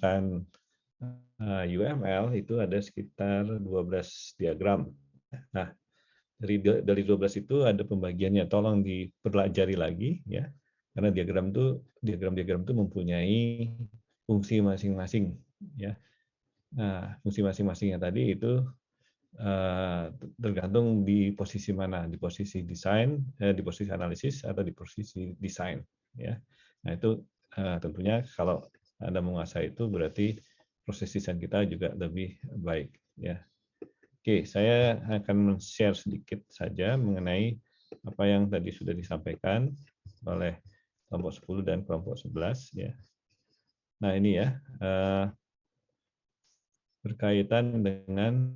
menggunakan UML itu ada sekitar 12 diagram. Nah, dari 12 itu ada pembagiannya. Tolong dipelajari lagi ya. Karena diagram-diagram itu mempunyai fungsi masing-masing ya. Nah, fungsi masing-masingnya tadi itu tergantung di posisi mana, di posisi desain, di posisi analisis atau di posisi desain ya. Nah, itu tentunya kalau Anda menguasai itu berarti proses desain kita juga lebih baik ya. Oke, saya akan share sedikit saja mengenai apa yang tadi sudah disampaikan oleh kelompok 10 dan kelompok 11 ya. Nah, ini ya berkaitan dengan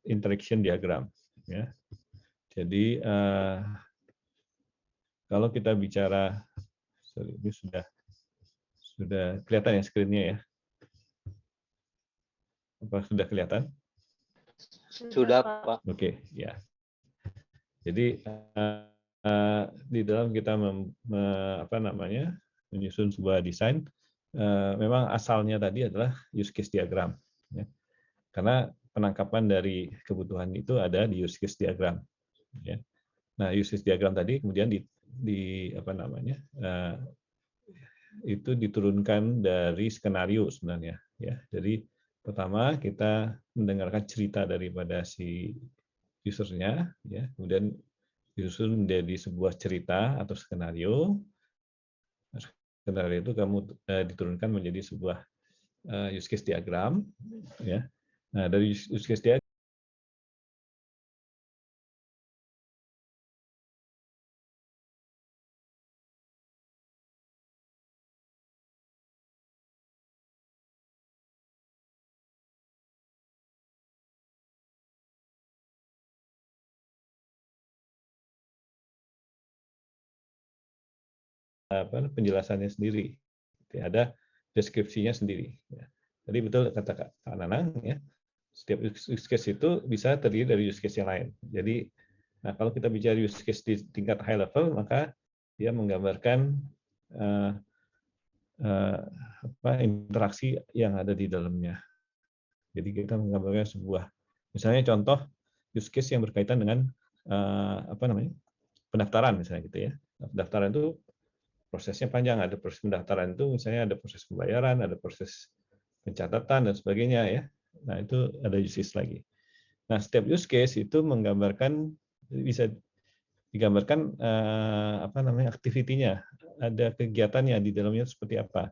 interaction diagram ya. Jadi kalau kita bicara, ini sudah kelihatan ya screen-nya ya? Apa sudah kelihatan? Sudah, Pak. Oke, ya. Jadi di dalam kita menyusun sebuah desain, memang asalnya tadi adalah use case diagram, ya. Karena penangkapan dari kebutuhan itu ada di use case diagram. Ya. Nah, use case diagram tadi kemudian itu diturunkan dari skenario sebenarnya. Ya. Jadi pertama kita mendengarkan cerita daripada si usernya, ya, kemudian disusun menjadi sebuah cerita atau skenario. Skenario itu diturunkan menjadi sebuah use case diagram, ya. Nah, dari use case diagram penjelasannya sendiri, ada deskripsinya sendiri. Ya. Jadi betul kata Kak Nanang, ya, setiap use case itu bisa terdiri dari use case yang lain. Jadi, nah kalau kita bicara use case di tingkat high level, maka dia menggambarkan interaksi yang ada di dalamnya. Jadi kita menggambarkan sebuah, misalnya contoh use case yang berkaitan dengan pendaftaran misalnya gitu ya. Pendaftaran itu prosesnya panjang, ada proses pendaftaran itu misalnya ada proses pembayaran, ada proses pencatatan dan sebagainya ya. Nah, itu ada use case lagi. Nah, setiap use case itu bisa digambarkan aktivitinya, ada kegiatannya di dalamnya seperti apa.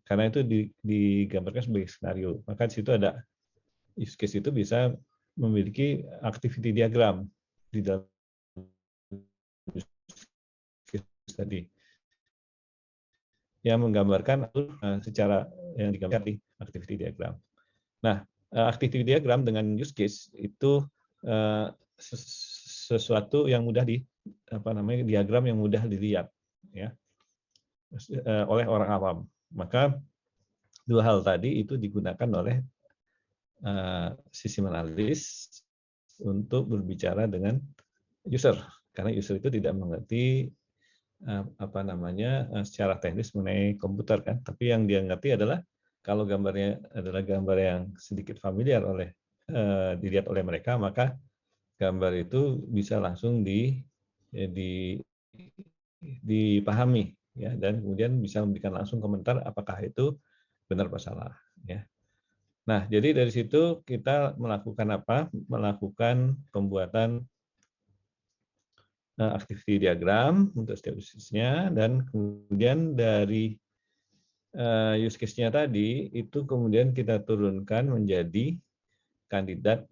Karena itu digambarkan sebagai skenario. Maka di situ ada use case itu bisa memiliki activity diagram di dalam use case tadi, yang menggambarkan secara yang digambarkan di activity diagram. Nah, activity diagram dengan use case itu sesuatu yang mudah diagram yang mudah dilihat ya oleh orang awam. Maka dua hal tadi itu digunakan oleh sistem analis untuk berbicara dengan user, karena user itu tidak mengerti secara teknis mengenai komputer kan, tapi yang dia ngerti adalah kalau gambarnya adalah gambar yang sedikit familiar dilihat oleh mereka, maka gambar itu bisa langsung dipahami ya, dan kemudian bisa memberikan langsung komentar apakah itu benar atau salah ya. Nah, jadi dari situ kita melakukan apa? Melakukan pembuatan activity diagram untuk setiap use case-nya, dan kemudian dari use case-nya tadi itu kemudian kita turunkan menjadi kandidat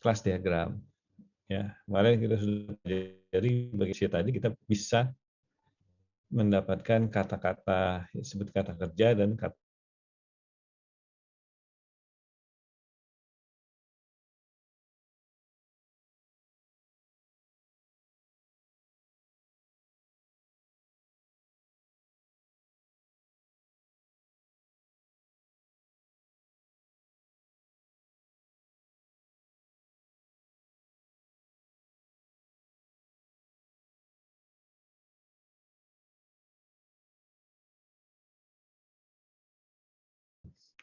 kelas diagram ya. Kemarin kita sudah jadi bagi tadi kita bisa mendapatkan kata-kata disebut kata kerja dan kata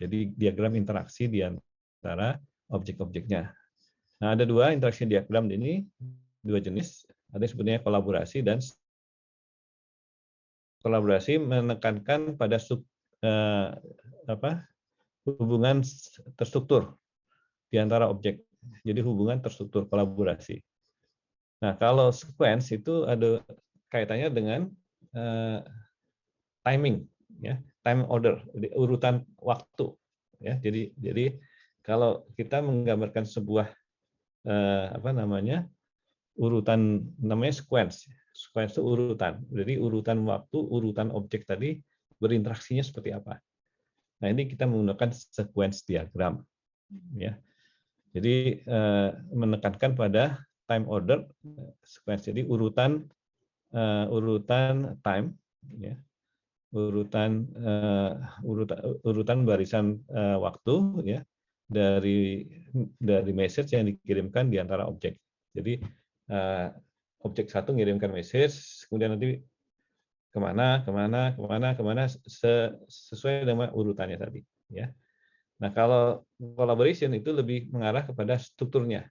Jadi diagram interaksi di antara objek-objeknya. Nah, ada dua interaksi diagram ini, dua jenis. Ada yang sebetulnya kolaborasi, dan kolaborasi menekankan pada hubungan terstruktur di antara objek. Jadi hubungan terstruktur kolaborasi. Nah, kalau sequence itu ada kaitannya dengan timing, ya, time order, urutan waktu, ya. Jadi kalau kita menggambarkan sebuah urutan, namanya sequence. Sequence itu urutan. Jadi urutan waktu, urutan objek tadi berinteraksinya seperti apa. Nah, ini kita menggunakan sequence diagram, ya. Jadi menekankan pada time order sequence. Jadi urutan time, ya. Urutan barisan waktu, ya, dari message yang dikirimkan di antara objek. Jadi objek satu mengirimkan message, kemudian nanti kemana sesuai dengan urutannya tadi, ya. Nah, kalau collaboration itu lebih mengarah kepada strukturnya.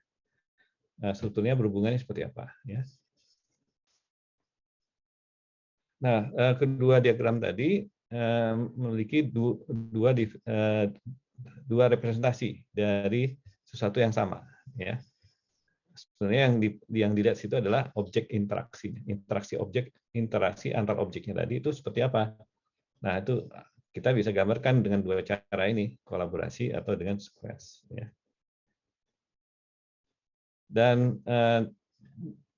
Strukturnya berhubungannya seperti apa, ya. Nah, kedua diagram tadi memiliki dua representasi dari sesuatu yang sama, ya. Sebenarnya yang dilihat situ adalah objek interaksi objek, interaksi antar objeknya tadi itu seperti apa. Nah, itu kita bisa gambarkan dengan dua cara ini, kolaborasi atau dengan sequence, ya. Dan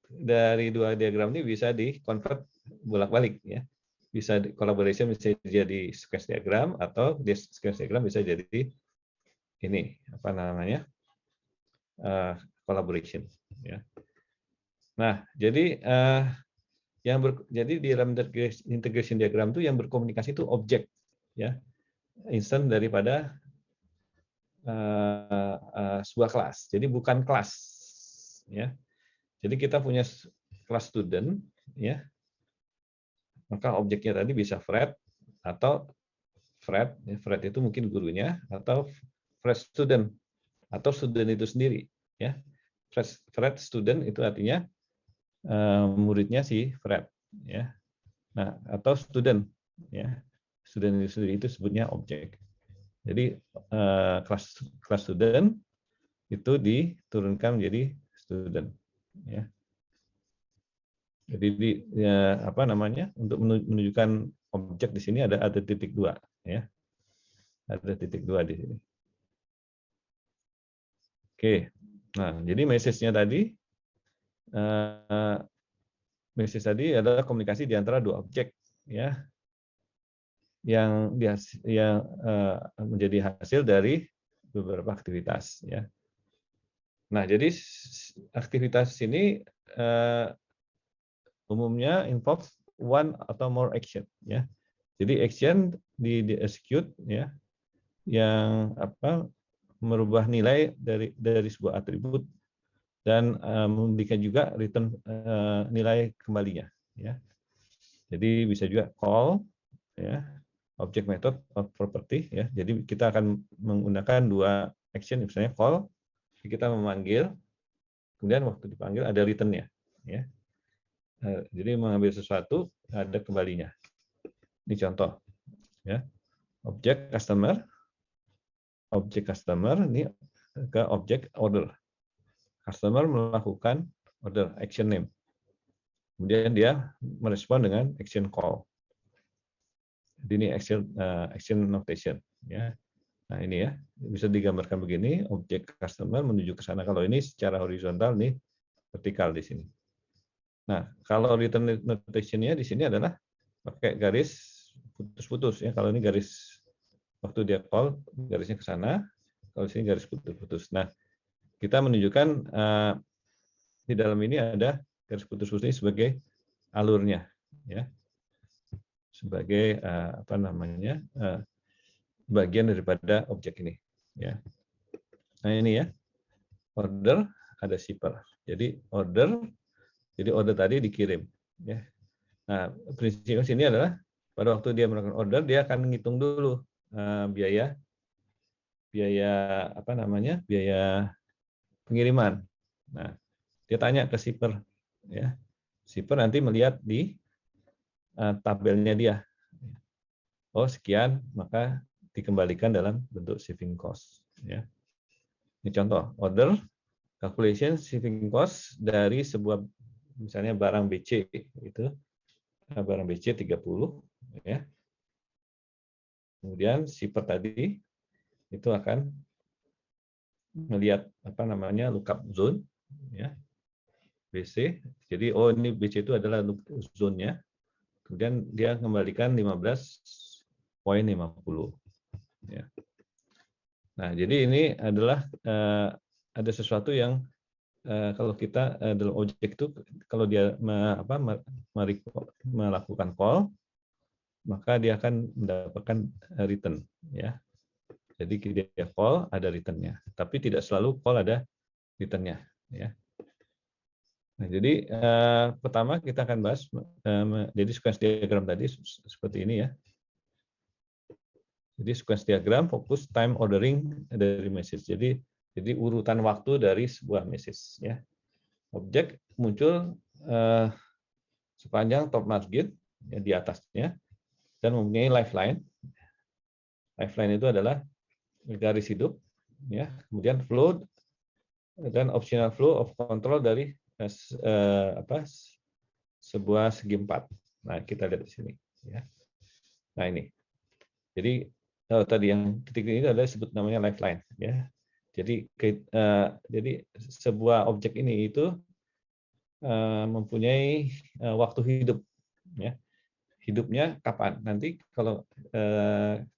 dari dua diagram ini bisa di-convert bolak-balik, ya. Bisa collaboration bisa jadi sequence diagram, atau di sequence diagram bisa jadi ini collaboration, ya. Nah, jadi jadi di dalam integration diagram itu yang berkomunikasi itu objek, ya, instance daripada sebuah kelas. Jadi bukan kelas, ya. Jadi kita punya kelas student, ya. Maka objeknya tadi bisa Fred, atau Fred, ya, Fred itu mungkin gurunya, atau Fred student, atau student itu sendiri, ya. Fred student itu artinya muridnya si Fred, ya. Nah, atau student, ya. Student itu sendiri itu sebutnya objek. Jadi kelas student itu diturunkan menjadi student, ya. Jadi untuk menunjukkan objek di sini ada titik dua, ya. Ada titik dua di sini. Oke. Nah, jadi message-nya tadi adalah komunikasi di antara dua objek, ya, yang menjadi hasil dari beberapa aktivitas, ya. Nah, jadi aktivitas ini umumnya involve one atau more action, ya. Jadi action di execute, ya, yang merubah nilai dari sebuah atribut dan memberikan juga return nilai kembalinya, ya. Jadi bisa juga call, ya, object method of property, ya. Jadi kita akan menggunakan dua action, misalnya call, kita memanggil, kemudian waktu dipanggil ada return-nya, ya. Jadi mengambil sesuatu ada kembalinya. Ini contoh, ya. Objek customer ini ke objek order. Customer melakukan order, action name. Kemudian dia merespon dengan action call. Jadi ini action notation, ya. Nah, ini, ya, bisa digambarkan begini, objek customer menuju ke sana. Kalau ini secara horizontal, nih vertikal di sini. Nah, kalau return notation-nya di sini adalah pakai garis putus-putus, ya. Kalau ini garis waktu dia call, garisnya ke sana. Kalau di sini garis putus-putus. Nah, kita menunjukkan di dalam ini ada garis putus-putus ini sebagai alurnya, ya. Sebagai bagian daripada objek ini, ya. Nah, ini, ya. Order, ada shipper. Jadi order tadi dikirim, ya. Nah, prinsipnya sini adalah pada waktu dia melakukan order, dia akan menghitung dulu biaya apa namanya, biaya pengiriman. Nah, dia tanya ke shipper, ya. Shipper nanti melihat di tabelnya dia. Oh sekian, maka dikembalikan dalam bentuk shipping cost. Ya. Ini contoh order calculation shipping cost dari sebuah misalnya barang BC itu barang BC 30, ya. Kemudian shipper tadi itu akan melihat apa namanya lookup zone, ya, BC. Jadi oh ini BC itu adalah zone-nya. Kemudian dia kembalikan 15,50. Ya. Nah, jadi ini adalah ada sesuatu yang kalau kita dalam objek itu kalau dia melakukan call, maka dia akan mendapatkan return, ya. Jadi dia call ada return-nya, tapi tidak selalu call ada return-nya, ya. Nah, jadi pertama kita akan bahas jadi sequence diagram tadi seperti ini, ya. Jadi sequence diagram fokus time ordering dari message. Jadi urutan waktu dari sebuah message, ya. Objek muncul sepanjang top margin, ya, di atasnya dan mempunyai lifeline. Lifeline itu adalah garis hidup, ya. Kemudian flow dan optional flow of control dari sebuah segi 4. Nah, kita lihat di sini, ya. Nah, ini. Jadi tadi yang titik ini adalah disebut namanya lifeline, ya. Jadi sebuah objek ini itu mempunyai waktu hidup, ya. Hidupnya kapan? Nanti kalau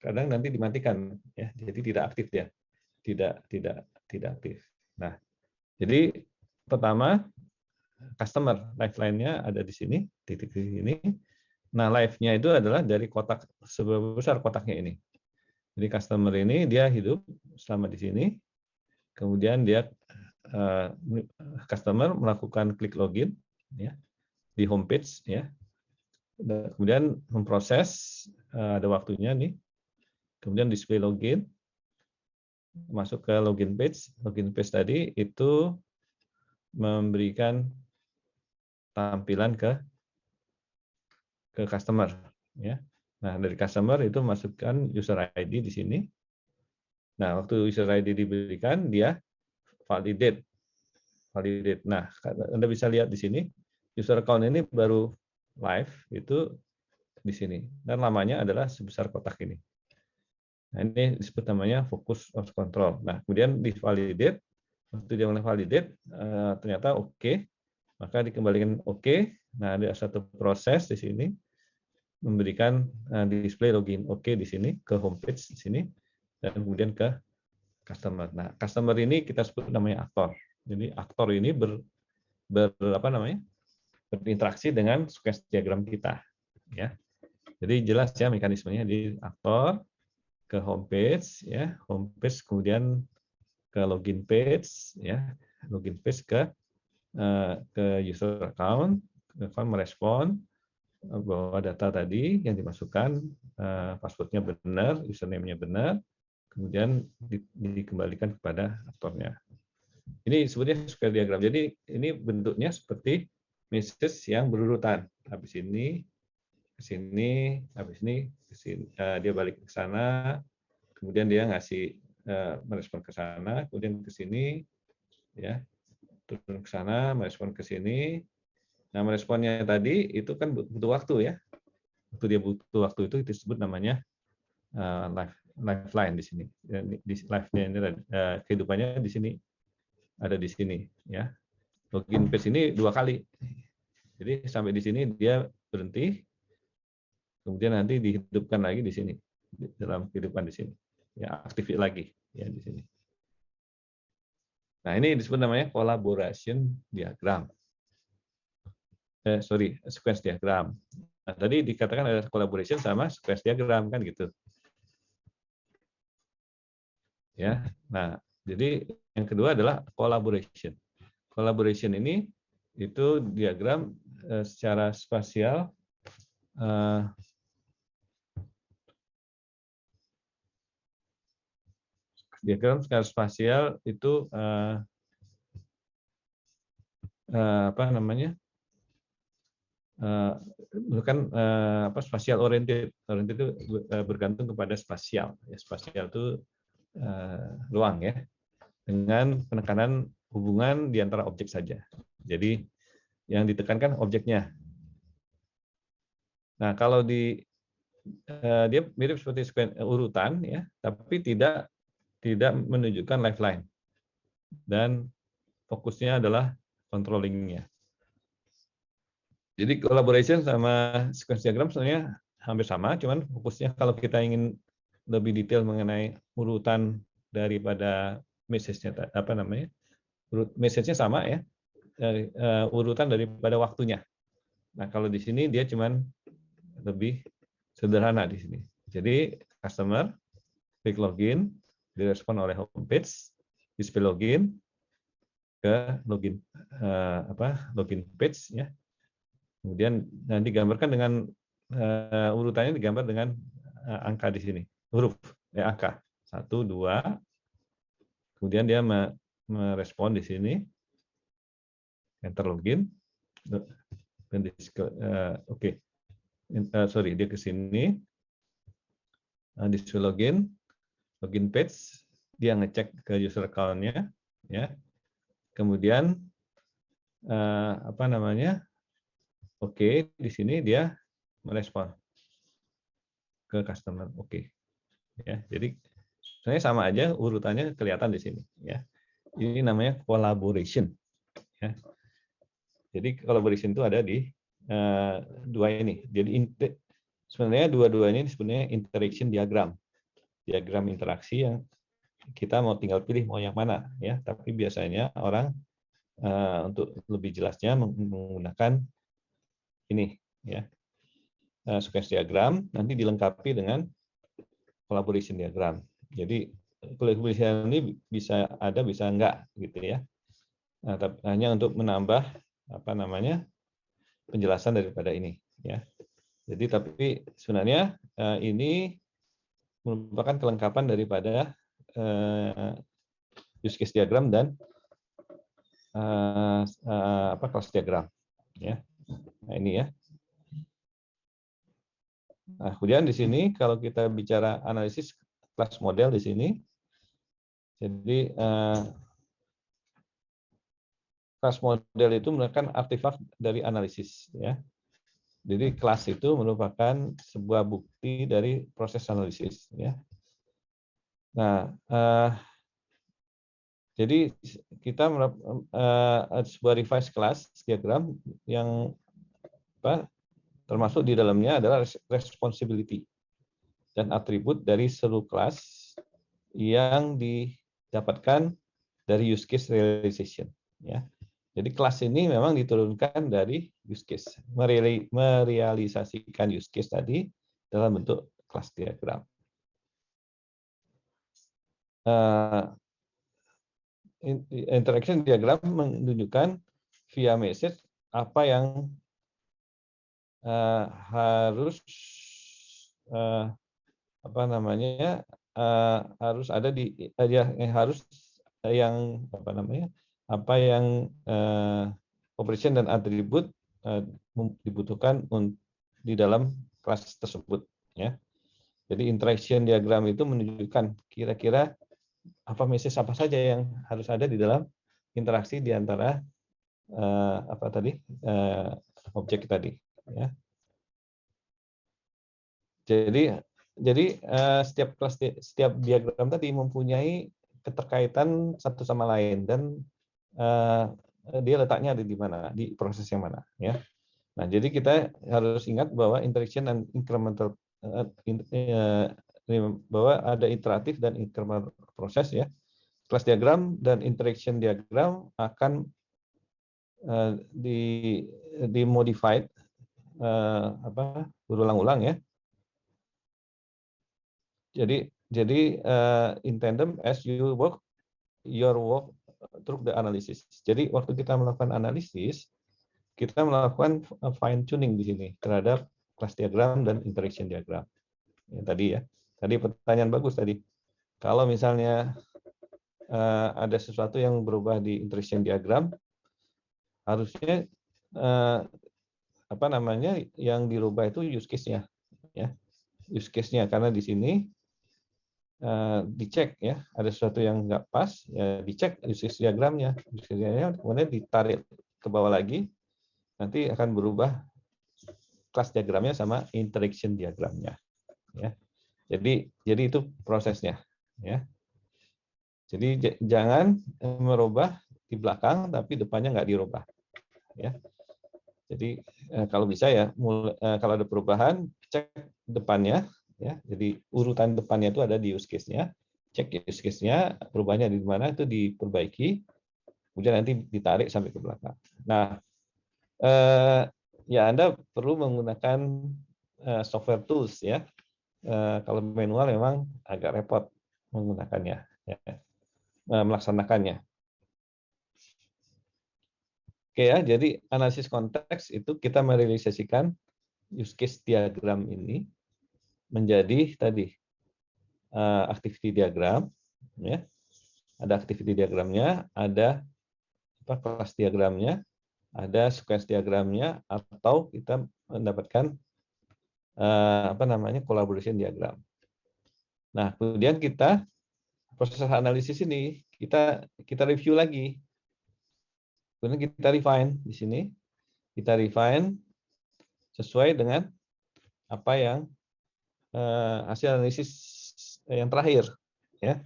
kadang nanti dimatikan, ya. Jadi tidak aktif dia, tidak aktif. Nah, jadi pertama customer lifeline-nya ada di sini, titik ini. Nah, life-nya itu adalah dari kotak seberapa besar kotaknya ini. Jadi customer ini dia hidup selama di sini, kemudian dia customer melakukan klik login, ya, di homepage, ya. Kemudian memproses, ada waktunya nih. Kemudian display login, masuk ke login page. Login page tadi itu memberikan tampilan ke customer, ya. Nah, dari customer itu masukkan user ID di sini. Nah, waktu user ID diberikan, dia validate. Nah, Anda bisa lihat di sini, user account ini baru live itu di sini. Dan lamanya adalah sebesar kotak ini. Nah, ini disebut namanya focus of control. Nah, kemudian di validate, waktu dia mulai validate, ternyata oke, maka dikembalikan oke. Nah, ada satu proses di sini, memberikan display login oke di sini, ke homepage di sini, dan kemudian ke customer. Nah, customer ini kita sebut namanya aktor. Jadi aktor ini berinteraksi dengan sequence diagram kita, ya. Jadi jelas ya mekanismenya di aktor ke homepage, ya, homepage kemudian ke login page, ya, login page ke user account merespon bahwa data tadi yang dimasukkan passwordnya benar, username-nya benar, kemudian dikembalikan kepada aktornya. Ini sebutnya square diagram. Jadi ini bentuknya seperti message yang berurutan. Habis ini ke sini, habis ini ke sini, dia balik ke sana, kemudian dia ngasih merespon ke sana, kemudian ke sini, ya, turun ke sana, merespon ke sini. Nah, meresponnya tadi itu kan butuh waktu, ya. Waktu dia butuh waktu itu disebut namanya lifeline di sini. Di life-nya ini kehidupannya di sini, ada di sini, ya. Login page ini 2 kali. Jadi sampai di sini dia berhenti, kemudian nanti dihidupkan lagi di sini, dalam kehidupan di sini, ya, aktif lagi, ya, di sini. Nah, ini disebut namanya collaboration diagram. Sequence diagram. Nah, tadi dikatakan ada collaboration sama sequence diagram, kan gitu. Ya. Nah, jadi yang kedua adalah collaboration. Collaboration ini itu diagram secara spasial diagram skala spasial itu apa namanya? Bukan apa spasial oriented itu bergantung kepada spasial. Ya, spasial itu ruang ya, dengan penekanan hubungan di antara objek saja. Jadi yang ditekankan objeknya. Nah, kalau dia mirip seperti urutan ya, tapi tidak menunjukkan lifeline. Dan fokusnya adalah controllingnya. Jadi collaboration sama sequence diagram sebenarnya hampir sama, cuman fokusnya kalau kita ingin lebih detail mengenai urutan daripada message-nya, apa namanya, message-nya sama ya, urutan daripada waktunya. Nah kalau di sini dia cuman lebih sederhana di sini. Jadi customer klik login, direspon oleh homepage, display login ke login login page ya. Kemudian nanti digambarkan dengan urutannya digambar dengan angka di sini, huruf ya, angka 1, 2. Kemudian dia merespon di sini, enter login, oke, sorry dia ke sini, display login page, dia ngecek ke user account-nya, ya, kemudian apa namanya? Oke, di sini dia merespon ke customer. Oke. Ya, jadi sebenarnya sama aja urutannya kelihatan di sini ya. Ini namanya collaboration ya. Jadi collaboration itu ada di dua ini. Jadi sebenarnya dua-duanya ini sebenarnya interaction diagram. Diagram interaksi yang kita mau tinggal pilih mau yang mana ya. Tapi biasanya orang untuk lebih jelasnya menggunakan ini ya, sequence diagram nanti dilengkapi dengan collaboration diagram. Jadi collaboration ini bisa ada bisa enggak gitu ya. Nah, tapi hanya untuk menambah apa namanya penjelasan daripada ini ya. Jadi tapi sebenarnya ini merupakan kelengkapan daripada use case diagram dan class diagram ya. Nah, ini ya. Nah, kemudian di sini kalau kita bicara analisis kelas model di sini, jadi kelas model itu merupakan artefak dari analisis ya. Jadi kelas itu merupakan sebuah bukti dari proses analisis ya. Nah, jadi kita sebuah revise class diagram yang termasuk di dalamnya adalah responsibility dan atribut dari seluruh kelas yang didapatkan dari use case realization ya. Jadi kelas ini memang diturunkan dari use case, merealisasikan use case tadi dalam bentuk kelas diagram. Interaction diagram menunjukkan via message apa yang harus apa namanya harus ada di apa yang operation dan atribut dibutuhkan di dalam kelas tersebut ya. Jadi interaction diagram itu menunjukkan kira-kira apa message apa saja yang harus ada di dalam interaksi di antara objek tadi ya. Jadi setiap diagram tadi mempunyai keterkaitan satu sama lain dan dia letaknya ada di mana, di proses yang mana ya. Nah, jadi kita harus ingat bahwa interaction dan incremental bahwa ada iteratif dan incremental proses ya. Kelas diagram dan interaction diagram akan dimodified berulang-ulang ya. Jadi in tandem as you work your work through the analysis. Jadi waktu kita melakukan analisis, kita melakukan fine tuning di sini terhadap kelas diagram dan interaction diagram. Ya, tadi ya. Tadi pertanyaan bagus tadi. kalau misalnya ada sesuatu yang berubah di interaction diagram, harusnya apa namanya yang dirubah itu use case-nya, ya, use case-nya, karena di sini dicek ya, ada sesuatu yang nggak pas, ya dicek use case diagramnya, kemudian ditarik ke bawah lagi, nanti akan berubah kelas diagramnya sama interaction diagramnya, ya. Jadi itu prosesnya, ya. Jadi jangan merubah di belakang tapi depannya nggak dirubah, ya. Jadi kalau bisa ya, kalau ada perubahan cek depannya, ya. Jadi urutan depannya itu ada di use case-nya, cek use case-nya, perubahannya di mana itu diperbaiki, kemudian nanti ditarik sampai ke belakang. Nah, ya Anda perlu menggunakan software tools ya. Kalau manual memang agak repot menggunakannya, ya, melaksanakannya. Oke ya, jadi analisis konteks itu kita merealisasikan use case diagram ini menjadi tadi activity diagram, ya. Ada activity diagramnya, ada kelas diagramnya, ada sequence diagramnya, atau kita mendapatkan collaboration diagram. Nah, kemudian kita proses analisis ini kita review lagi. Kemudian kita refine di sini. Kita refine sesuai dengan apa yang hasil analisis yang terakhir, ya.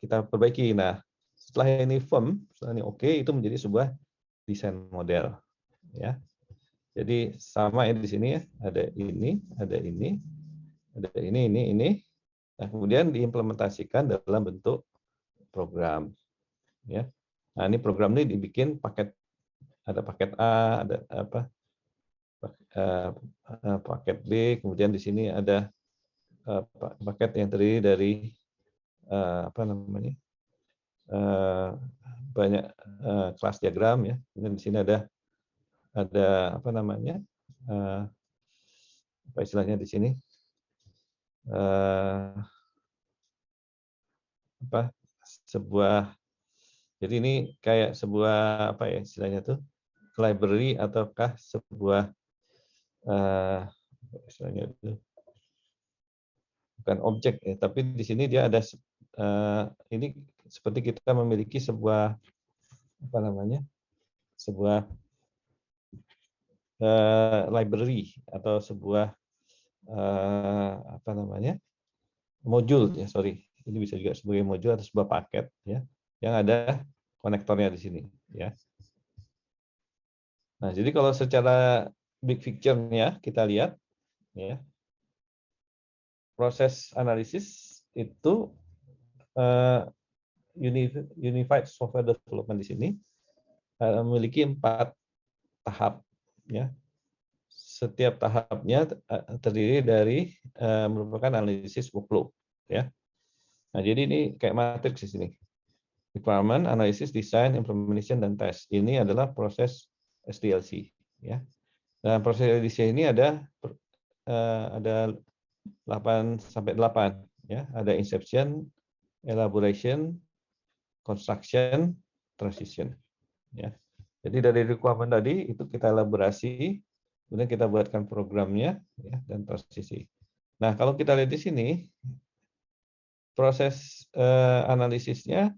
Kita perbaiki. Nah, setelah ini firm, setelah ini oke, itu menjadi sebuah desain model, ya. Jadi sama ya di sini ya, ada ini, ada ini, ada ini. Nah, kemudian diimplementasikan dalam bentuk program, ya. Nah, ini program ini dibikin paket, ada paket A, ada apa, paket B, kemudian di sini ada paket yang terdiri dari banyak kelas diagram ya. Kemudian di sini ada apa namanya, apa istilahnya di sini, sebuah, jadi ini kayak sebuah apa ya istilahnya tuh, library ataukah sebuah istilahnya itu bukan objek ya, tapi di sini dia ada ini seperti kita memiliki sebuah apa namanya, sebuah library atau sebuah apa namanya, modul ya, sorry, ini bisa juga sebagai modul atau sebuah paket ya, yang ada konektornya di sini ya. Nah, jadi kalau secara big picture-nya kita lihat ya, proses analisis itu unified software development di sini memiliki 4 tahap ya. Setiap tahapnya terdiri dari merupakan analisis workflow ya. Nah, jadi ini kayak matriks di sini. Requirement, analysis, design, implementation, dan test. Ini adalah proses SDLC ya. Dan proses SDLC ini ada 8 sampai 8 ya. Ada inception, elaboration, construction, transition ya. Jadi dari requirement tadi itu kita elaborasi, kemudian kita buatkan programnya ya, dan transisi. Nah, kalau kita lihat di sini proses analisisnya,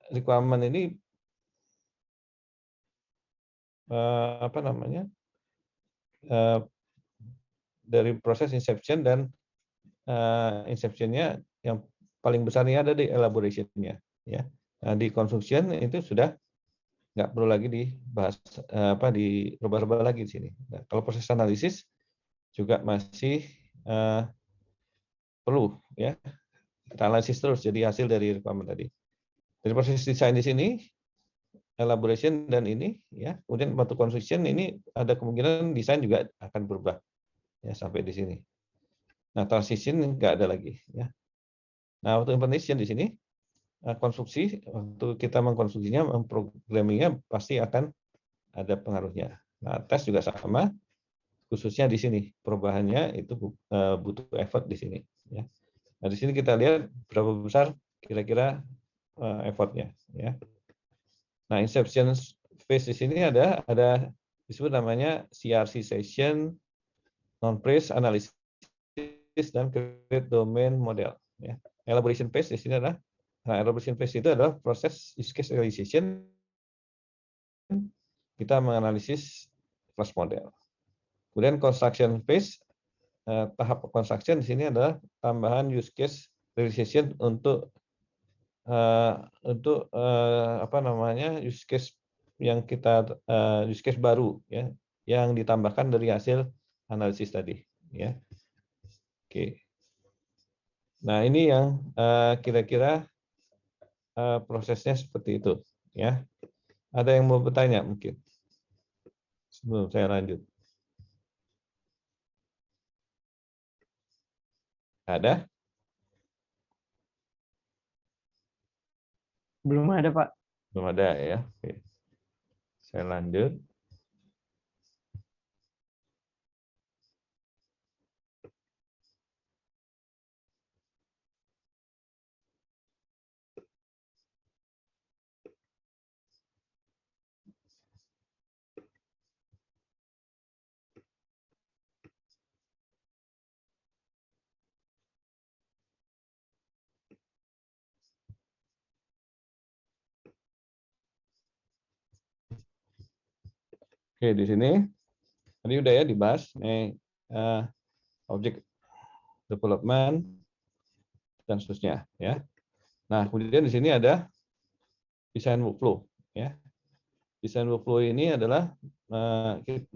requirement ini apa namanya, dari proses inception, dan inception-nya yang paling besar ini ada di elaboration-nya ya. Nah, di construction itu sudah nggak perlu lagi dibahas, dirubah-rubah lagi di sini. Nah, kalau proses analisis juga masih perlu ya, kita analisis terus jadi hasil dari requirement tadi. Dari proses desain di sini, elaboration dan ini ya, kemudian waktu construction ini ada kemungkinan desain juga akan berubah ya sampai di sini. Nah, transition nggak ada lagi ya. Nah, waktu implementation di sini, konstruksi, waktu kita mengkonstruksinya, memprogrammingnya pasti akan ada pengaruhnya. Nah, tes juga sama, khususnya di sini perubahannya itu butuh effort di sini. Ya. Nah, di sini kita lihat berapa besar kira-kira effortnya, ya. Nah, inception phase di sini ada disebut namanya CRC session, non-phrase analysis, dan create domain model. Ya. Elaboration phase di sini adalah, elaboration phase itu adalah proses use case realization. Kita menganalisis class model. Kemudian construction phase, tahap construction di sini adalah tambahan use case realization untuk apa namanya use case yang kita use case baru, ya, yang ditambahkan dari hasil analisis tadi, ya. Oke. Nah, ini yang kira-kira prosesnya seperti itu, ya. Ada yang mau bertanya mungkin sebelum saya lanjut? Ada? Belum ada, Pak. Belum ada, ya. Oke. Saya lanjut. Oke, di sini tadi udah ya dibahas nih object development dan seterusnya, ya. Nah, kemudian di sini ada desain workflow, ya. Desain workflow ini adalah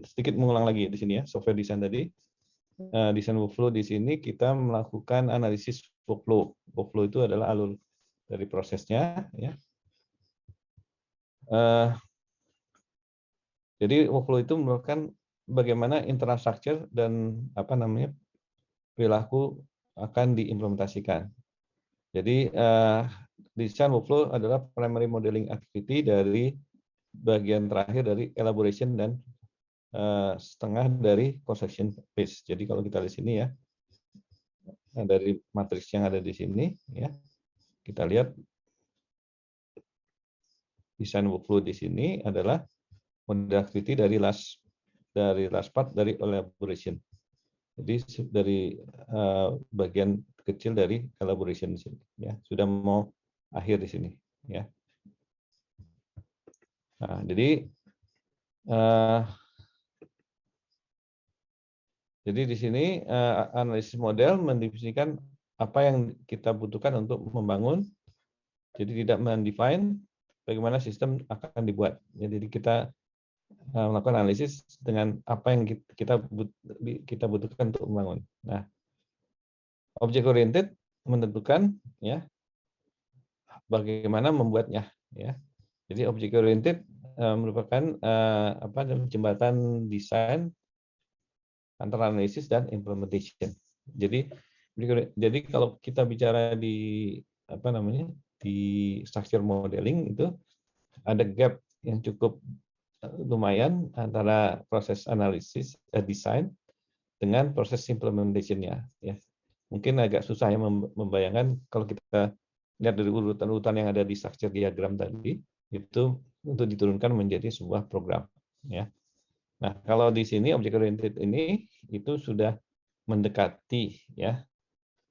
sedikit mengulang lagi di sini, ya, software design tadi. Desain workflow di sini kita melakukan analisis workflow. Workflow itu adalah alur dari prosesnya, ya. Jadi workflow itu merupakan bagaimana internal structure dan apa namanya perilaku akan diimplementasikan. Jadi design workflow adalah primary modeling activity dari bagian terakhir dari elaboration dan setengah dari construction phase. Jadi kalau kita lihat sini, ya, dari matriks yang ada di sini, ya, kita lihat design workflow di sini adalah model activity dari last part dari elaboration. Jadi dari bagian kecil dari elaboration di sini, ya, sudah mau akhir di sini, ya. Nah, jadi di sini analisis model mendefinisikan apa yang kita butuhkan untuk membangun. Jadi tidak mendefine bagaimana sistem akan dibuat. Jadi kita melakukan analisis dengan apa yang kita butuhkan untuk membangun. Nah, object oriented menentukan, ya, bagaimana membuatnya, ya. Jadi object oriented merupakan jembatan desain antara analisis dan implementation. Jadi kalau kita bicara di apa namanya di structure modeling itu ada gap yang cukup lumayan antara proses analisis desain dengan proses implementation-nya, ya. Mungkin agak susah ya membayangkan kalau kita lihat dari urutan-urutan yang ada di structure diagram tadi itu untuk diturunkan menjadi sebuah program, ya. Nah, kalau di sini object oriented ini itu sudah mendekati, ya,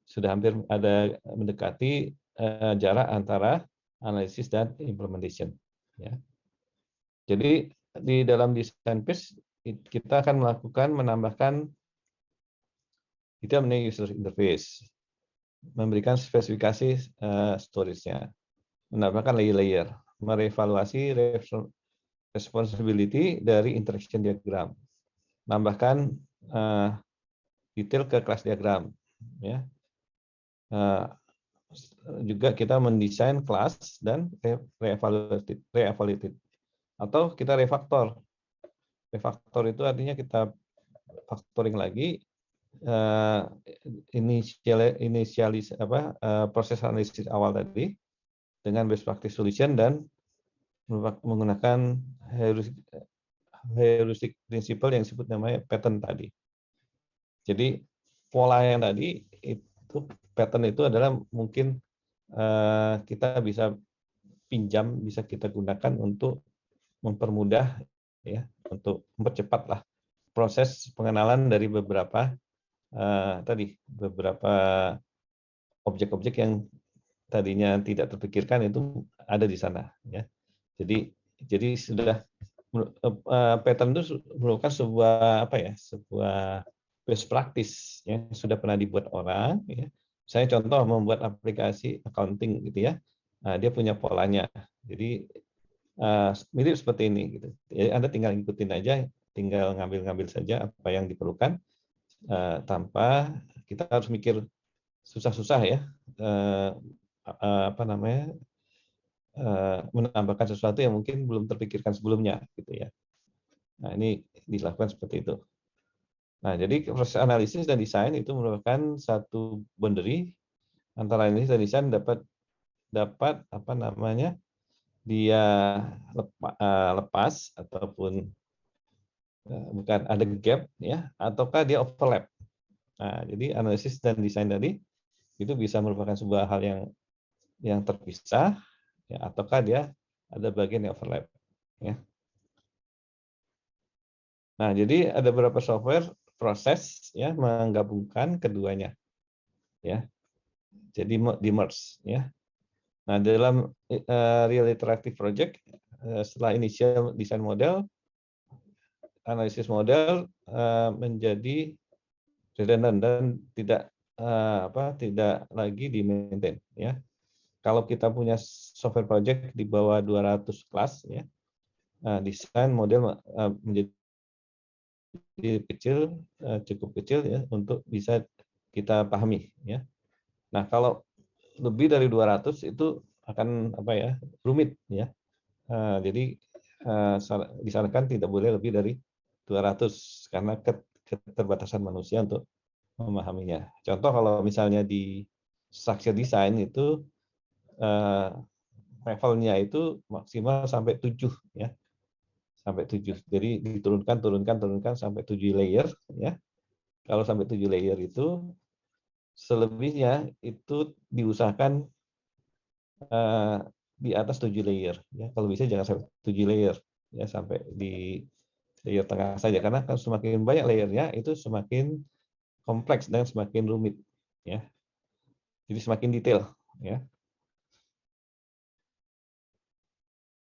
sudah hampir ada mendekati jarak antara analisis dan implementation, ya. Jadi di dalam design phase kita akan menambahkan user interface, memberikan spesifikasi storage-nya, menambahkan layer-layer, merevaluasi responsibility dari interaction diagram, menambahkan detail ke kelas diagram, ya. Juga kita mendesain kelas dan re-evaluated atau kita refaktor. Refaktor itu artinya kita factoring lagi proses analisis awal tadi dengan best practice solution dan menggunakan heuristic principle yang disebut namanya pattern tadi. Jadi pola yang tadi itu pattern itu adalah mungkin kita bisa pinjam, bisa kita gunakan untuk mempermudah ya, untuk mempercepatlah proses pengenalan dari beberapa beberapa objek-objek yang tadinya tidak terpikirkan itu ada di sana ya. Jadi sudah pattern itu merupakan sebuah sebuah best practice yang sudah pernah dibuat orang ya. Saya contoh membuat aplikasi accounting gitu ya. Nah, dia punya polanya. Jadi mirip seperti ini gitu. Jadi Anda tinggal ikutin aja, tinggal ngambil-ngambil saja apa yang diperlukan tanpa kita harus mikir susah-susah ya. Menambahkan sesuatu yang mungkin belum terpikirkan sebelumnya gitu ya. Nah, ini dilakukan seperti itu. Nah, jadi proses analisis dan desain itu merupakan satu boundary antara analisis dan desain dapat dia lepas ataupun bukan ada gap ya, ataukah dia overlap. Nah, jadi analisis dan desain tadi itu bisa merupakan sebuah hal yang terpisah ya, ataukah dia ada bagian yang overlap ya. Nah, jadi ada beberapa software proses ya menggabungkan keduanya ya. Jadi di merge ya. Nah, dalam real interactive project setelah initial design model, analisis model menjadi redundant dan tidak lagi di maintain ya. Kalau kita punya software project di bawah 200 kelas ya, desain model menjadi kecil, cukup kecil ya untuk bisa kita pahami ya. Nah, kalau lebih dari 200 itu akan rumit ya. Jadi disarankan tidak boleh lebih dari 200 karena keterbatasan manusia untuk memahaminya. Contoh kalau misalnya di structure design itu levelnya itu maksimal sampai 7 ya. Sampai 7. Jadi turunkan sampai 7 layer ya. Kalau sampai 7 layer itu selebihnya itu diusahakan di atas 7 layer ya. Kalau bisa jangan sampai 7 layer ya, sampai di layer tengah saja karena kan semakin banyak layernya itu semakin kompleks dan semakin rumit ya. Jadi semakin detail ya.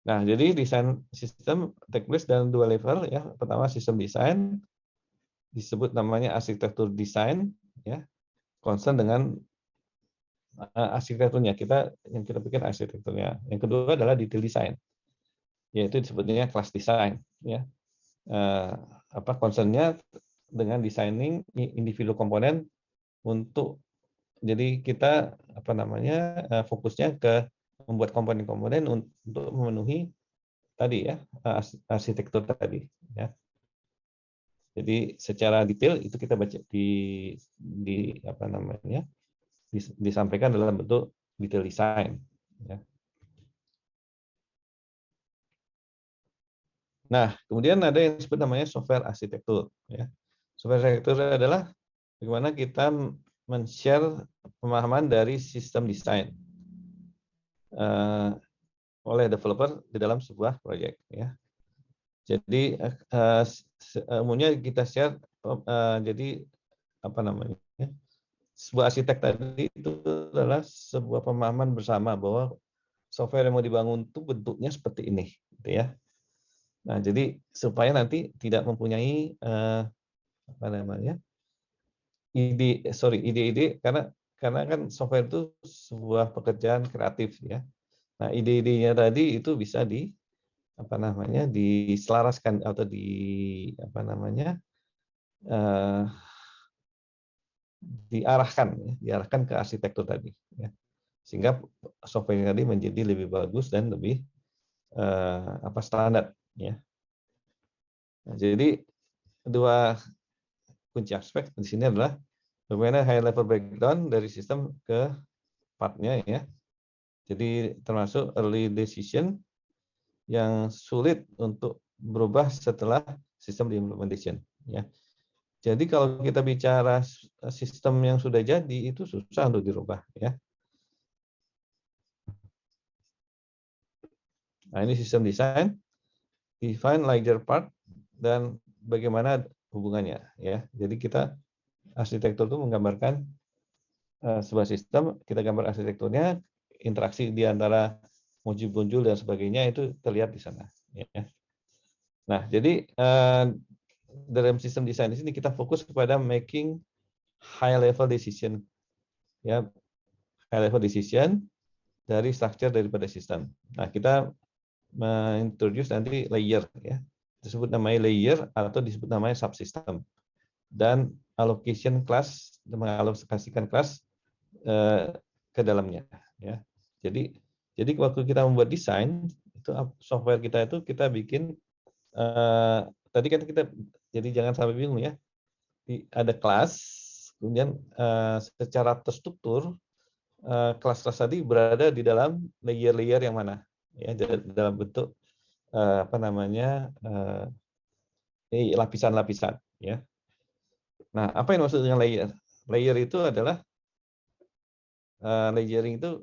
Nah, jadi desain sistem take place dalam 2 level ya. Pertama sistem desain disebut namanya arsitektur desain ya. Concern dengan arsitekturnya, yang kita pikir arsitekturnya. Yang kedua adalah detail design, yaitu disebutnya class design ya. Concernnya dengan designing individu komponen untuk jadi kita fokusnya ke membuat komponen-komponen untuk memenuhi tadi ya arsitektur tadi ya. Jadi secara detail itu kita baca disampaikan dalam bentuk detail design ya. Nah, kemudian ada yang disebut namanya software arsitektur ya. Software arsitektur adalah bagaimana kita men-share pemahaman dari sistem desain oleh developer di dalam sebuah proyek ya. Jadi umumnya kita share jadi sebuah arsitek tadi itu adalah sebuah pemahaman bersama bahwa software yang mau dibangun itu bentuknya seperti ini gitu ya. Nah, jadi supaya nanti tidak mempunyai ide-ide karena kan software itu sebuah pekerjaan kreatif ya. Nah, ide-idenya tadi itu bisa diselaraskan atau diarahkan ke arsitektur tadi ya. Sehingga software tadi menjadi lebih bagus dan lebih standar ya. Nah, jadi dua kunci aspek di sini adalah bagaimana high level breakdown dari sistem ke partnya ya. Jadi termasuk early decision yang sulit untuk berubah setelah sistem implementation ya. Jadi kalau kita bicara sistem yang sudah jadi itu susah untuk dirubah ya. Nah, ini sistem desain, define ledger part dan bagaimana hubungannya ya. Jadi kita arsitektur itu menggambarkan sebuah sistem, kita gambar arsitekturnya, interaksi di antara modul-modul dan sebagainya itu terlihat di sana ya. Nah, jadi dalam sistem desain di sini kita fokus kepada making high level decision ya, high level decision dari structure daripada sistem. Nah, kita mengintroduce nanti layer ya, disebut namanya layer atau disebut namanya subsystem, dan allocation class, mengalokasikan kelas ke dalamnya ya. Jadi waktu kita membuat desain itu software kita itu kita bikin tadi kan kita, jadi jangan sampai bingung ya, ada kelas, kemudian secara terstruktur kelas-kelas tadi berada di dalam layer-layer yang mana ya, dalam bentuk apa namanya lapisan-lapisan ya. Nah, apa yang maksud dengan layer? Layer itu adalah layering itu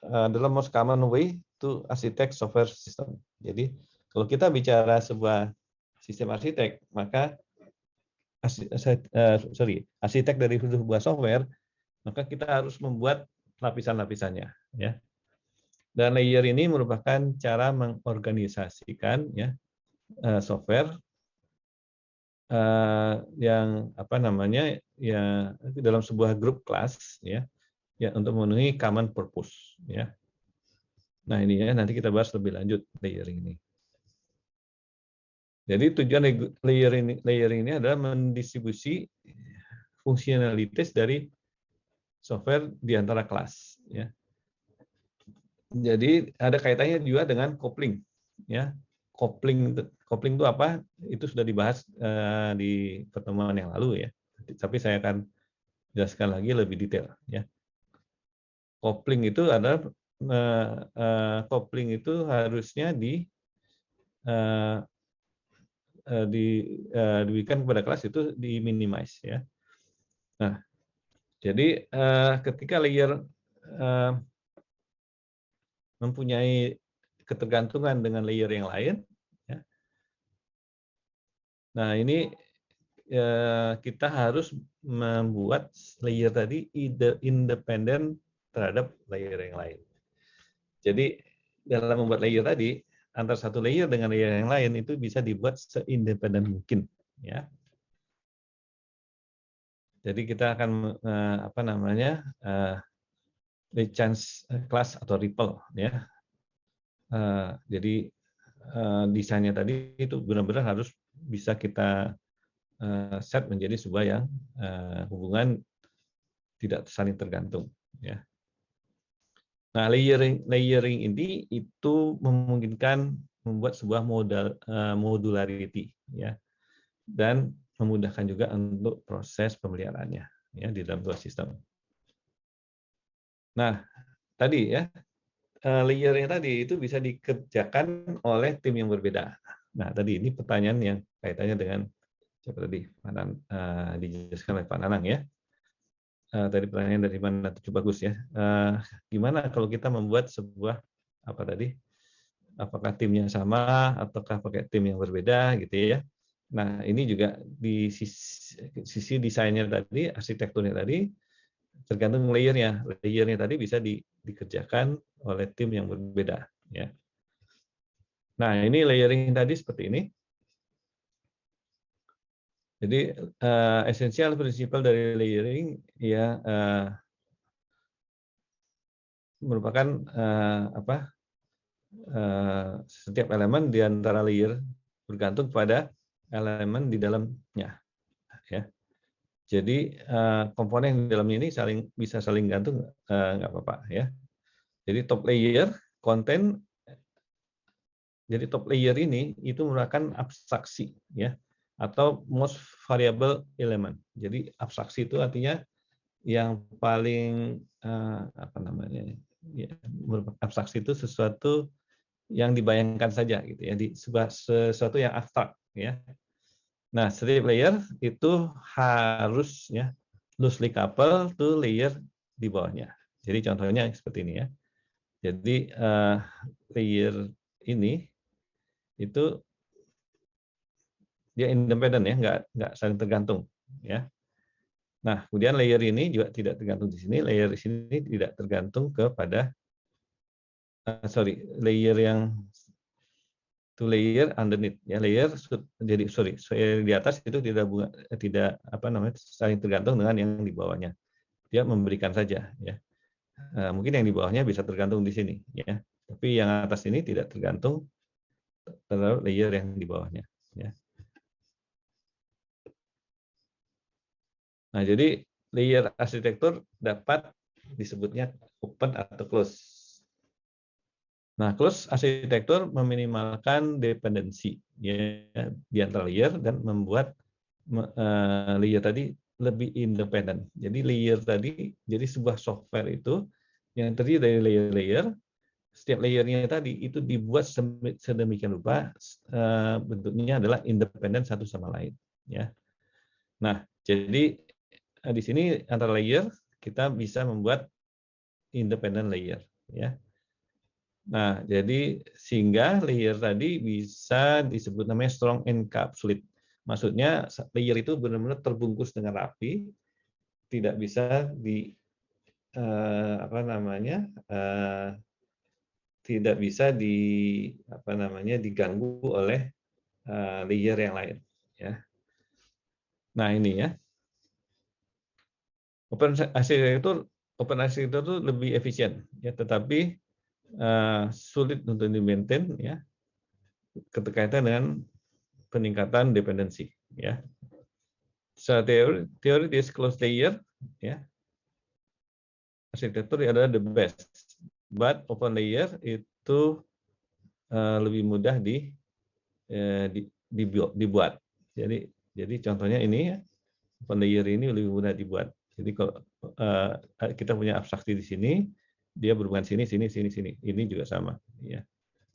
adalah most common way to architect software system. Jadi kalau kita bicara sebuah sistem arsitek, maka arsitek dari sebuah software, maka kita harus membuat lapisan-lapisannya ya. Dan layer ini merupakan cara mengorganisasikan ya software yang apa namanya ya dalam sebuah grup kelas ya untuk memenuhi common purpose ya. Nah, ini ya nanti kita bahas lebih lanjut layering ini. Jadi tujuan layering ini adalah mendistribusi fungsionalitas dari software di antara kelas ya. Jadi ada kaitannya juga dengan coupling ya. Coupling itu apa? Itu sudah dibahas di pertemuan yang lalu ya. Tapi saya akan jelaskan lagi lebih detail ya. Coupling itu adalah coupling itu harusnya diberikan kepada kelas itu di-minimize ya. Nah, jadi ketika layer mempunyai ketergantungan dengan layer yang lain, ya. Nah ini kita harus membuat layer tadi independen terhadap layer yang lain. Jadi dalam membuat layer tadi, antara satu layer dengan layer yang lain itu bisa dibuat seindependen mungkin, ya. Jadi kita akan apa namanya chance class atau ripple, ya. Jadi desainnya tadi itu benar-benar harus bisa kita set menjadi sebuah yang hubungan tidak saling tergantung, ya. Nah, layering ini itu memungkinkan membuat sebuah modularity ya, dan memudahkan juga untuk proses pemeliharaannya ya di dalam sebuah sistem. Nah, tadi ya layernya tadi itu bisa dikerjakan oleh tim yang berbeda. Nah, tadi ini pertanyaan yang kaitannya dengan siapa tadi? Dijelaskan oleh Pak Nanang ya. Tadi pertanyaan dari mana? Coba bagus ya. Gimana kalau kita membuat sebuah apa tadi? Apakah timnya sama ataukah pakai tim yang berbeda gitu ya? Nah ini juga di sisi desainnya tadi, arsitekturnya tadi tergantung layernya. Layernya tadi bisa dikerjakan oleh tim yang berbeda ya. Nah ini layering tadi seperti ini. Jadi esensial prinsipal dari layering ya merupakan setiap elemen di antara layer bergantung pada elemen di dalamnya ya. Jadi komponen di dalamnya ini bisa saling gantung, nggak apa-apa ya. Jadi top layer konten, jadi top layer ini itu merupakan abstraksi ya, atau most variable element. Jadi abstraksi itu artinya yang paling apa namanya ya, abstraksi itu sesuatu yang dibayangkan saja gitu ya, sesuatu yang abstrak ya. Nah, strip layer itu harus ya loosely coupled to layer di bawahnya. Jadi contohnya seperti ini ya. Jadi layer ini itu dia independen ya, nggak saling tergantung ya. Nah, kemudian layer ini juga tidak tergantung di sini, layer di sini tidak tergantung kepada layer yang to layer underneath ya, jadi layer di atas itu tidak apa namanya saling tergantung dengan yang di bawahnya. Dia memberikan saja ya. Mungkin yang di bawahnya bisa tergantung di sini ya. Tapi yang atas ini tidak tergantung terhadap layer yang di bawahnya ya. Nah, jadi layer arsitektur dapat disebutnya open atau close. Nah, close arsitektur meminimalkan dependensi ya, di antara layer dan membuat layer tadi lebih independen. Jadi layer tadi, jadi sebuah software itu yang terdiri dari layer-layer, setiap layernya tadi itu dibuat sedemikian rupa bentuknya adalah independen satu sama lain. Ya. Nah, jadi di sini antara layer kita bisa membuat independent layer. Ya. Nah, jadi sehingga layer tadi bisa disebut namanya strong encapsulate. Maksudnya layer itu benar-benar terbungkus dengan rapi, tidak bisa apa namanya tidak bisa diganggu oleh layer yang lain. Ya. Nah ini ya, open architecture itu lebih efisien, ya, tetapi sulit untuk di-maintain ya, keterkaitan dengan peningkatan dependensi ya. Secara teoritis closed layer ya, arsitektur adalah the best, but open layer itu lebih mudah dibuat. Jadi contohnya ini ya, open layer ini lebih mudah dibuat. Jadi kalau kita punya abstraksi di sini, dia berhubungan sini. Ini juga sama ya.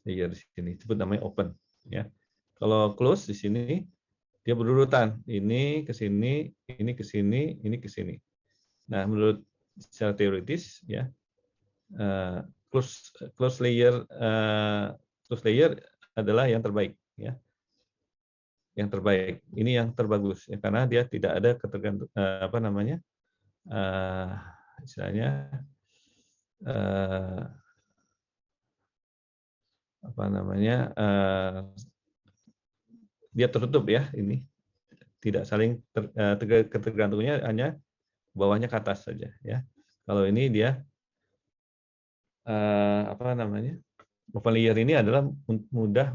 Layer di sini disebut namanya open ya. Kalau close di sini dia berurutan, ini ke sini, ini ke sini, ini ke sini. Nah, menurut secara teoritis ya, close layer adalah yang terbaik ya. Yang terbaik. Ini yang terbagus ya, karena dia tidak ada ketergantungan apa namanya? Istilahnya apa namanya? Dia tertutup ya, ini tidak saling ketergantungannya hanya bawahnya ke atas saja ya. Kalau ini dia apa namanya? Open layer ini adalah lebih mudah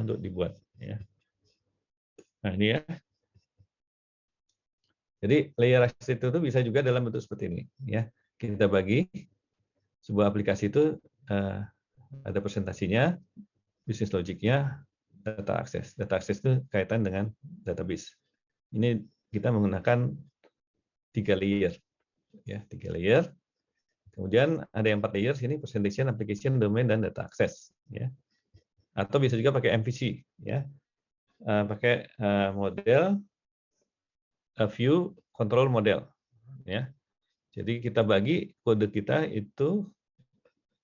untuk dibuat ya. Nah, ini ya. Jadi layer arsitektur itu bisa juga dalam bentuk seperti ini ya. Kita bagi sebuah aplikasi itu ada presentasinya, bisnis logiknya, data akses. Data akses itu kaitan dengan database. Ini kita menggunakan 3 layer ya, 3 layer. Kemudian ada yang 4 layer sini, presentation, application, domain, dan data access ya. Atau bisa juga pakai MVC ya. Pakai model view control model ya. Jadi kita bagi kode kita itu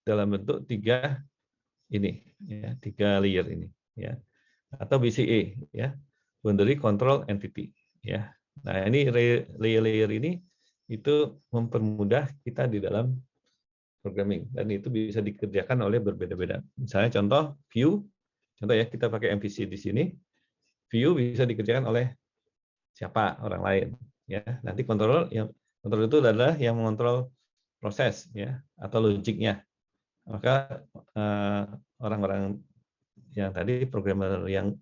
dalam bentuk 3 ini ya, 3 layer ini ya. Atau BCE ya. Boundary Control Entity ya. Nah, ini layer-layer ini itu mempermudah kita di dalam programming dan itu bisa dikerjakan oleh berbeda-beda. Misalnya contoh view, contoh ya kita pakai MVC di sini, view bisa dikerjakan oleh siapa orang lain ya. Nanti kontrol itu adalah yang mengontrol proses ya atau logiknya. Maka orang-orang yang tadi programmer yang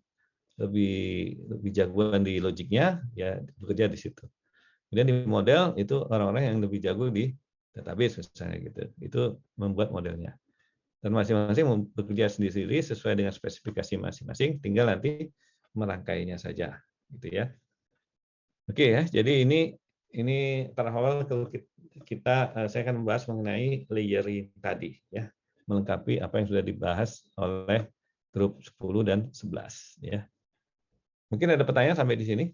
lebih jagoan di logiknya ya bekerja di situ. Kemudian di model itu orang-orang yang lebih jago di database misalnya gitu. Itu membuat modelnya. Dan masing-masing bekerja sendiri sesuai dengan spesifikasi masing-masing, tinggal nanti merangkainya saja gitu ya. Oke ya, jadi ini terawal kalau saya akan membahas mengenai layering tadi ya, melengkapi apa yang sudah dibahas oleh grup 10 dan 11 ya. Mungkin ada pertanyaan sampai di sini?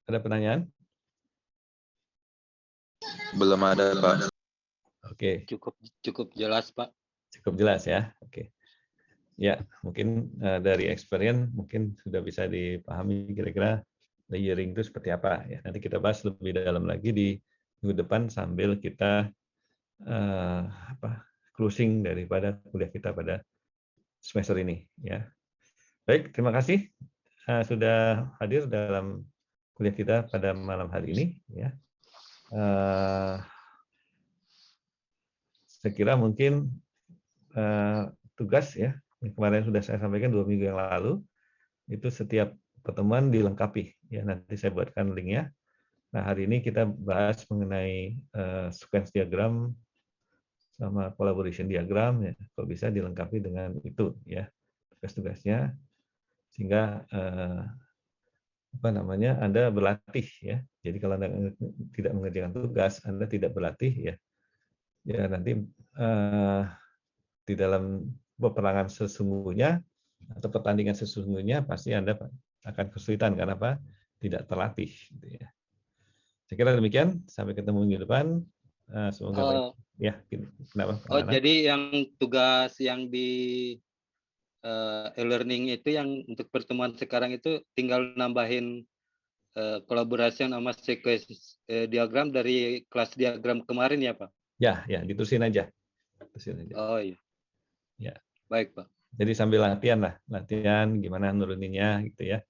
Ada pertanyaan? Belum ada, Pak. Oke, Cukup jelas, Pak. cukup jelas ya. Oke. Ya, mungkin dari experience mungkin sudah bisa dipahami kira-kira layering itu seperti apa ya. Nanti kita bahas lebih dalam lagi di minggu depan sambil kita closing daripada kuliah kita pada semester ini ya. Baik, terima kasih sudah hadir dalam kuliah kita pada malam hari ini ya. Saya kira mungkin tugas ya yang kemarin sudah saya sampaikan 2 minggu yang lalu itu setiap pertemuan dilengkapi ya, nanti saya buatkan linknya. Nah, hari ini kita bahas mengenai sequence diagram sama collaboration diagram ya, kalau bisa dilengkapi dengan itu ya tugas-tugasnya, sehingga Anda berlatih ya. Jadi kalau Anda tidak mengerjakan tugas, Anda tidak berlatih ya nanti di dalam peperangan sesungguhnya atau pertandingan sesungguhnya pasti Anda akan kesulitan karena apa? Tidak terlatih. Gitu ya. Saya kira demikian. Sampai ketemu minggu depan. Semoga baik. Ya, kenapa? Jadi yang tugas yang di e-learning itu yang untuk pertemuan sekarang itu tinggal nambahin kolaborasi sama sequence diagram dari kelas diagram kemarin ya, Pak? Ya, diterusin aja. Oh iya. Ya. Baik, Pak. Jadi sambil latihan gimana nuruninnya gitu ya.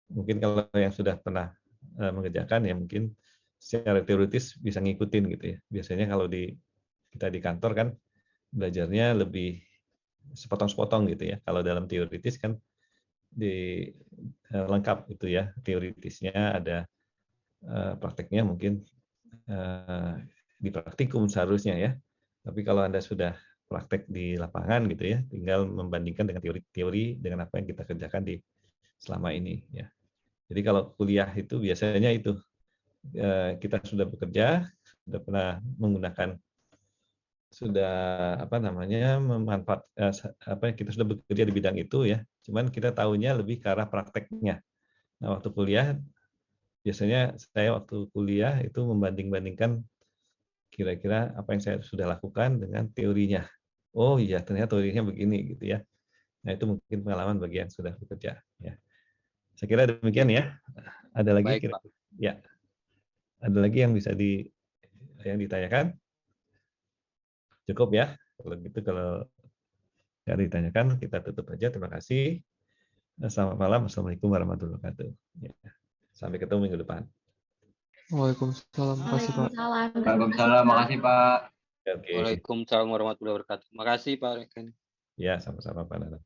Mungkin kalau yang sudah pernah mengerjakan ya mungkin secara teoritis bisa ngikutin gitu ya. Biasanya kalau kita di kantor kan belajarnya lebih sepotong-sepotong gitu ya. Kalau dalam teoritis kan lengkap itu ya. Teoritisnya ada prakteknya mungkin di praktikum seharusnya ya. Tapi kalau Anda sudah praktek di lapangan gitu ya, tinggal membandingkan dengan teori-teori dengan apa yang kita kerjakan di selama ini ya. Jadi kalau kuliah itu biasanya itu kita sudah bekerja, sudah pernah menggunakan kita sudah bekerja di bidang itu ya. Cuman kita tahunya lebih ke arah prakteknya. Nah, waktu kuliah biasanya saya waktu kuliah itu membanding-bandingkan kira-kira apa yang saya sudah lakukan dengan teorinya. Oh iya, ternyata teorinya begini gitu ya. Nah, itu mungkin pengalaman bagi yang sudah bekerja ya. Saya kira demikian ya. Ada lagi Baik, Pak. Ya. Ada lagi yang bisa yang ditanyakan? Cukup ya. Kalau gitu kalau nggak ditanyakan kita tutup aja. Terima kasih. Selamat malam. Assalamualaikum warahmatullahi wabarakatuh. Ya. Sampai ketemu minggu depan. Waalaikumsalam. Makasih, Pak. Waalaikumsalam. Makasih, Pak. Oke. Waalaikumsalam warahmatullahi wabarakatuh. Makasih, Pak Rekan. Ya, sama-sama Pak Nana.